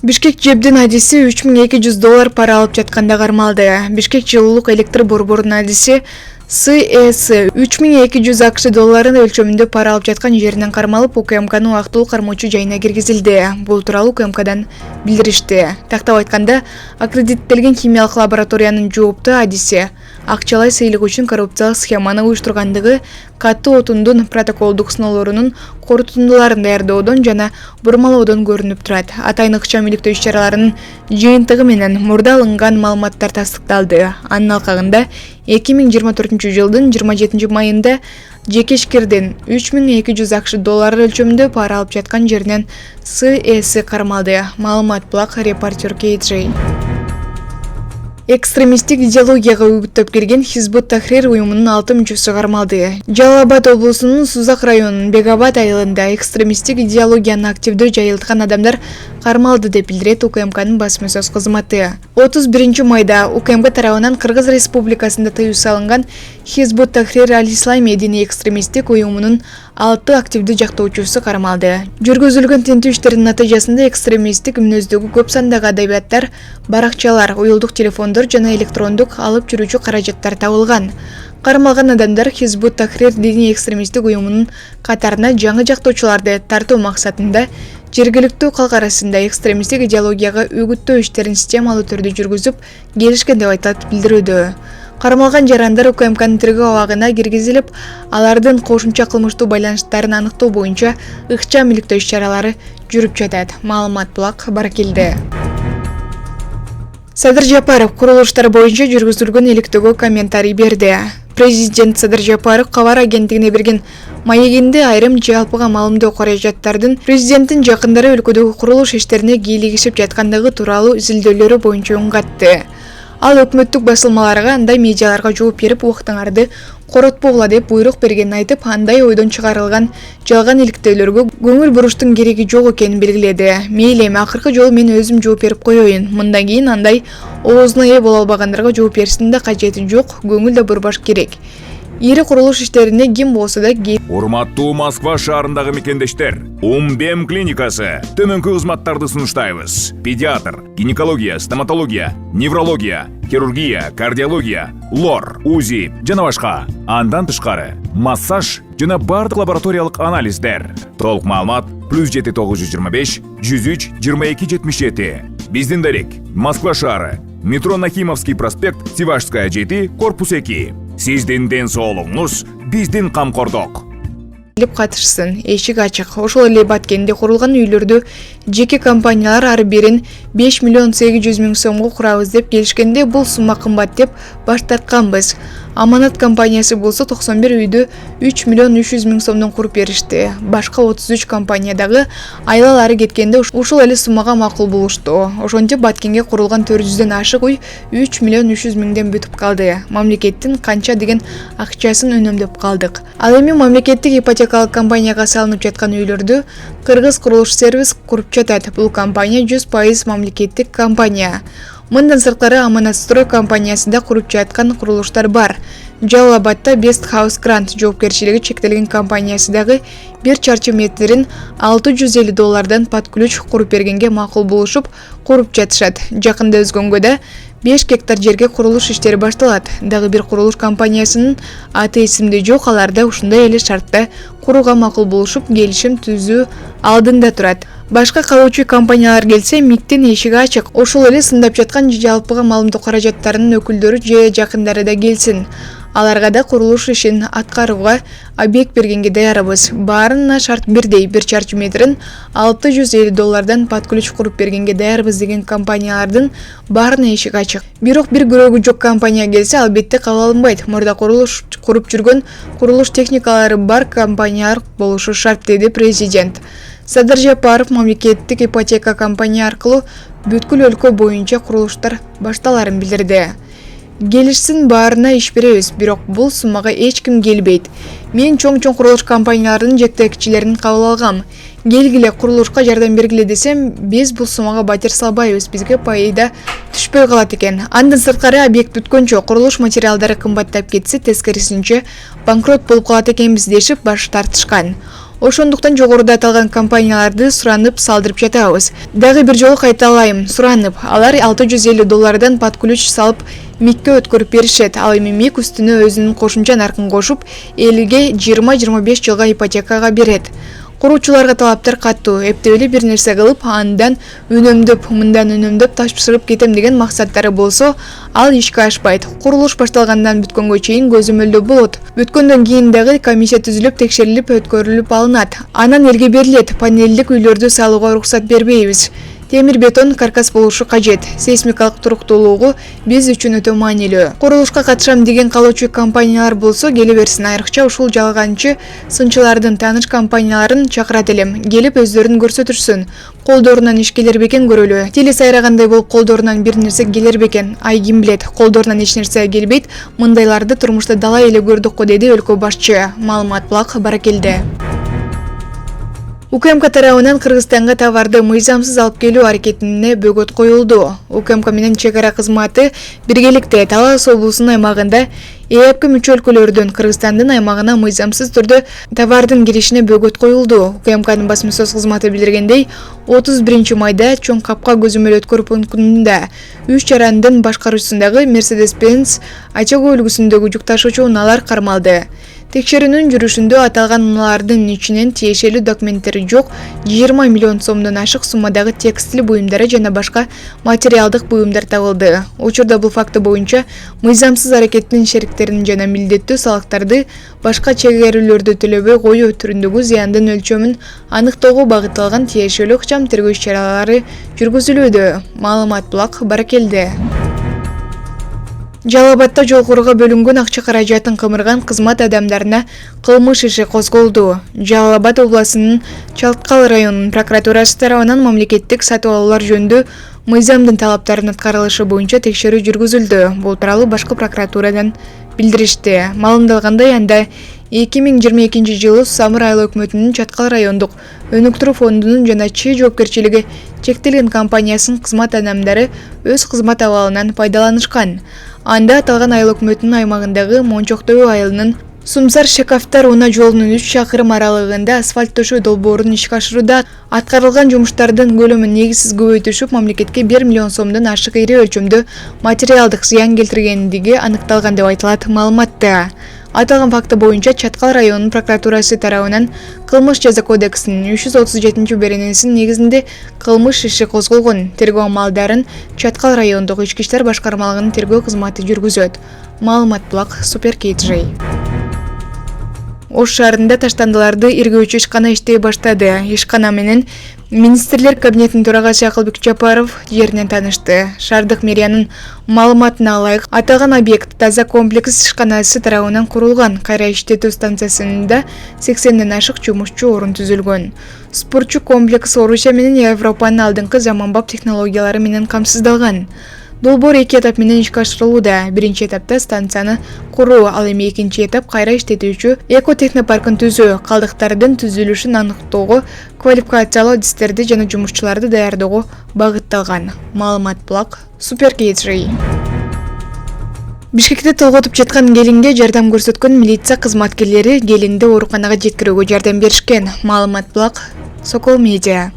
Бишкек ЖЭБдин адиси $3200 пара алып жатканда кармалды. Бишкек жылуулук электр борборунун адиси СС $3200 өлчөмүндө пара алып жаткан жеринен кармалып, УКМКнын убактылуу кармоочу жайына киргизилди. Бул тууралуу УКМКдан билдиришти. Тактап айтканда, аккредиттелген химиялык лабораториянын жооптуу адиси акчалай сыйлык үчүн коррупциялык схеманы уюштургандыгы катуу отундун протоколдук сыноолорунун корутундуларын даярдоодон жана бурмалоодон көрүнүп турат. Атайын ыкчам иликтөө иш-чараларынын жыйынтыгы менен мурда алынган маалыматтар тастыкталды. Анын алкагында 2024-жылдын 27 майында жеке ишкердин $3200 өлчөмүндө пара алып жаткан жеринен СС кармалды. Маалымат булак репортер KJ. Экстремисттик идеологияга үгүттөп келген Хизбут Тахрир уюмунун 6 мүчөсү кармалды. Жалал Абад облусунун Сузак районунун Бегабад айылында экстремисттик идеологияны активдүү жайылткан адамдар кармалды деп билдирет УКМКнын басма сөз кызматы. 31 майда УКМК тарабынан Кыргыз Республикасында тыюу салынган Хизбут Тахрир ал-Ислами диний экстремисттик уюмунун 6 активдүү жактоочусу кармалды. Жүргүзүлгөн тинтүү иштеринин натыйжасында экстремисттик мүнөздөгү көп сандагы адабияттар, баракчалар, уюлдук телефондор жана электрондук алып жүрүүчү каражаттар табылган. Кармалган адамдар Хизбут Тахрир диний экстремисттик уюмунун катарына жаңы жактоочуларды тартуу максатында жергиликтүү калк арасында экстремисттик идеологияга үгүттөө иштерин системалуу түрдө жүргүзүп келишкен деп айтылат билдирүүдө. Кармалган жарандар УКМКнын тергөө абагына киргизилип, алардын кошумча кылмыштуу байланыштарын аныктоо боюнча ыкчам иликтөө иш-чаралары жүрүп жатат. Маалымат булак Баракелде. Садыр Жапаров курулуштар боюнча жүргүзүлгөн иликтөөгө комментарий берди. Президент Садыр Жапаров кабар агенттигине берген маегинде айрым жалпыга маалымдоо каражаттардын президенттин жакындары өлкөдөгү курулуш иштерине кийлигишип жаткандыгы тууралуу изилдөөлөрү боюнча үн катты. Ал өкмөттүк басылмаларга андай медиаларга жооп берип убактыңарды коротпогула деп буйрук бергенин айтып, андай ойдон чыгарылган жалган иликтөөлөргө көңүл буруштун кереги жок экенин белгиледи. Мейли эми акыркы жолу мен өзүм жооп берип коеюн. Мындан кийин андай оозуна ээ боло албагандарга жооп бериштин да кажети жок, көңүл да бурбаш керек. Ири курулуш иштерине ким болсо да Урматтуу Москва шаарындагы мекендештер, УМБМ клиникасы төмөнкү кызматтарды сунуштайбыз. Педиатр, гинекология, стоматология, неврология, хирургия, кардиология, лор, УЗИ жана башка. Андан тышкары массаж жана бардык лабораториялык анализдер. Толук маалымат +7 925 103 22 77. Биздин дарек, Москва шаары, метро Нахимовский проспект, Сивашская 7, корпус 2. Сиздин ден соолугуңуз биздин камкордук. Катышсын, эшик ачык. Ошол эле Баткенде курулган үйлөрдү жеке компаниялар ар бирин 5 миллион 800 миң сомго курабыз деп келишкенде бул сумма кымбат деп баш тартканбыз. Аманат компаниясы болсо 91 үйдү 3 миллион 300 миң сомдон куруп беришти. Башка 33 компаниядагы айлалары кеткенде ушул эле суммага макул болушту. Ошентип Баткенге курулган 400дөн ашык үй 3 миллион 300 миңден бүтүп калды. Мамлекеттин канча деген акчасын үнөмдөп калдык. Ал эми мамлекеттик ипотекалык компанияга салынып жаткан үйлөрдү Кыргыз курулуш сервис куруп жатат. Бул компания 100% мамлекеттик компания. Мындан сырткары Аманатстрой компаниясында куруп жаткан курулуштар бар. Жалал Абадта Best House Grant жоопкерчилиги чектелген компаниясы дагы 1 чарчы метрин $650 под ключ куруп бергенге макул болушуп куруп жатышат. Жакында өзгөнгө да 5 гектар жерге курулуш иштери башталат. Дагы бир курулуш компаниясынын аты эсимде жок, аларда ушундай эле шартта курууга макул болушуп келишим түзүү алдында турат. Башка калуучу компаниялар келсе, МИКтин эшиги ачык. Ошол эле сындап жаткан жалпыга маалымдоо каражаттарынын өкүлдөрү же жакындары да келсин. Аларга да курулуш ишин аткарууга объект бергенге даярбыз. Баарына шарт бирдей, 1 чарчы метрин $650 под ключ куруп бергенге даярбыз деген компаниялардын баарына эшик ачык. Бирок бир күрөгү жок компания келсе, албетте кабыл алынбайт. Мурда курулуш куруп жүргөн курулуш техникалары бар компаниялар болушу шарт, деди президент. Садыр Жапаров мамлекеттик ипотека компания аркылуу бүткүл өлкө боюнча курулуштар башталарын билдирди. Келишсин, баарына иш беребиз, бирок бул суммага эч ким келбейт. Мен чоң курулуш компанияларынын жетекчилерин кабыл алгам. Келгиле, курулушка жардам бергиле десем, биз бул суммага батир салбайбыз, бизге пайда түшпөй калат экен. Андан сырткары объект бүткөнчө курулуш материалдары кымбаттап кетсе, тескерисинче банкрот болуп калат экенбиз дешип баш тартышкан. Ошондуктан жогоруда аталган компанияларды суранып салдырып жатабыз. Дагы бир жолу кайталайм, суранып. Алар $650 под ключ салып МИКке өткөрүп беришет. Ал эми МИК үстүнө өзүнүн кошумча наркын кошуп, элге 20-25 жылга ипотекага берет. Куруучуларга талаптар каттуу, эптебели бир нерсе кылып, андан мындан үнөмдөп тапшырып кетем деген максаттары болсо, ал ишке ашпайт. Курулуш башталгандан бүткөнгө чейин көзөмөлдөө болот. Бүткөндөн кийин дагы комиссия түзүлүп, текшерилип, өткөрүлүп алынат. Анан элге берилет. Панелдик үйлөрдү салууга уруксат бербейбиз. Темир бетон каркас болушу кажет. Сейсмикалык туруктуулугу биз үчүн өтө маанилүү. Курулушка катышам деген калоочу компаниялар болсо келе берсин. Айрыкча ушул жалганчы сынчылардын тааныш компанияларын чакырат элем. Келип өздөрүн көрсөтүрсүн. Колдорунан иш келер бекен көрөлү. Тили сайрагандай болуп колдорунан бир нерсе келер бекен. Ай ким билет, колдорунан эч нерсе келбейт. Мындайларды турмушта далай эле көрдүк го, деди өлкө башчы. Маалымат булак баракелде. УКМК тарабынан Кыргызстанга товарды мыйзамсыз алып келүү аракетине бөгөт коюлду. УКМК менен чек ара кызматы биргеликте Талас облусунун аймагында ЭЭПке мүчө өлкөлөрдөн Кыргызстандын аймагына мыйзамсыз түрдө товардын киришине бөгөт коюлду. УКМКнын басма сөз кызматы билдиргендей, 31 майда чоң капка көзөмөл өткөрүү пунктунда 3 жарандын башкаруусундагы Mercedes-Benz ачагы үлгүсүндөгү жүк ташуучу унаалар кармалды. Текшерүүнүн жүрүшүндө аталган унаалардын ичинен тиешелүү документтери жок 20 миллион сомдон ашык суммадагы текстил буюмдары жана башка материалдык буюмдар табылды. Учурда бул факты боюнча мыйзамсыз аракеттин шериктерин жана милдеттүү салыктарды башка чегерүүлөрдү төлөбөй коюу түрүндөгү зыяндын өлчөмүн аныктоого багытталган тиешелүү ыкчам тергөө иш-чаралары жүргүзүлүүдө. Маалымат булак баракелде. Жалал Абадта жол курууга бөлүнгөн акча каражатын кымырган кызмат адамдарына кылмыш иши козголду. Жалал Абад областынын Чалткал районунун прокуратурасы тарабынан мамлекеттик сатып алуулар жөнүндө мыйзамдын талаптарынын аткарылышы боюнча текшерүү жүргүзүлдү. Бул тууралуу башкы прокуратурадан билдиришти. Маалымдалгандай, анда 2022 жылы Самыр айыл өкмөтүнүн Чаткал райондук өнүктүрүү фондунун жана Ч жоопкерчилиги чектелген компаниясынын кызмат адамдары өз кызмат абалынан пайдаланышкан. Анда аталган айыл өкмөтүнүн аймагындагы Мончоктөө айылынын Сумсар Шекафтар уна жолунун 3 чакырым аралыгында асфальт төшөө долбоорун ишке ашырууда аткарылган жумуштардын көлөмүн негизсиз көбөйтүшүп, мамлекетке 1 миллион сомдон ашык ири өлчөмдө материалдык зыян келтиргендиги аныкталган деп айтылат маалыматта. Аталган факты боюнча Чаткал районунун прокуратурасы тарабынан Кылмыш жаза кодексинин 337-беренесинин негизинде кылмыш иши козголгон. Тергөө амалдарын Чаткал райондук ички иштер башкармалыгынын тергөө кызматы жүргүзөт. Маалымат булак Супер KJ. Ош шаарында таштандыларды иргөөчү ишкана иштей баштады. Ишкана менен Министрлер кабинетинин төрагасы Акылбек Жапаров жеринен таанышты. Шаардык мэриянын маалыматына ылайык, аталган объект таза комплекс ишканасы тарабынан курулган. Кайра иштетүү станциясында 80ден ашык жумушчу орун түзүлгөн. Спортчу комплекс Орусия менен Европанын алдыңкы заманбап технологиялары менен камсыздалган. Долбоор 2 этап менен ишке ашырылууда. Биринчи этапта станцияны куруу, ал эми экинчи этап кайра иштетүүчү эко-технопаркын түзүү, калдыктардын түзүлүшүн аныктоого, квалификациялоо адистерди жана жумушчуларды даярдоого багытталган. Маалымат булак Супер KJ. Бишкекте толготуп жаткан келинге жардам көрсөткөн милиция кызматкерлери келинди ооруканага жеткирүүгө жардам беришкен. Маалымат булак Сокол Медиа.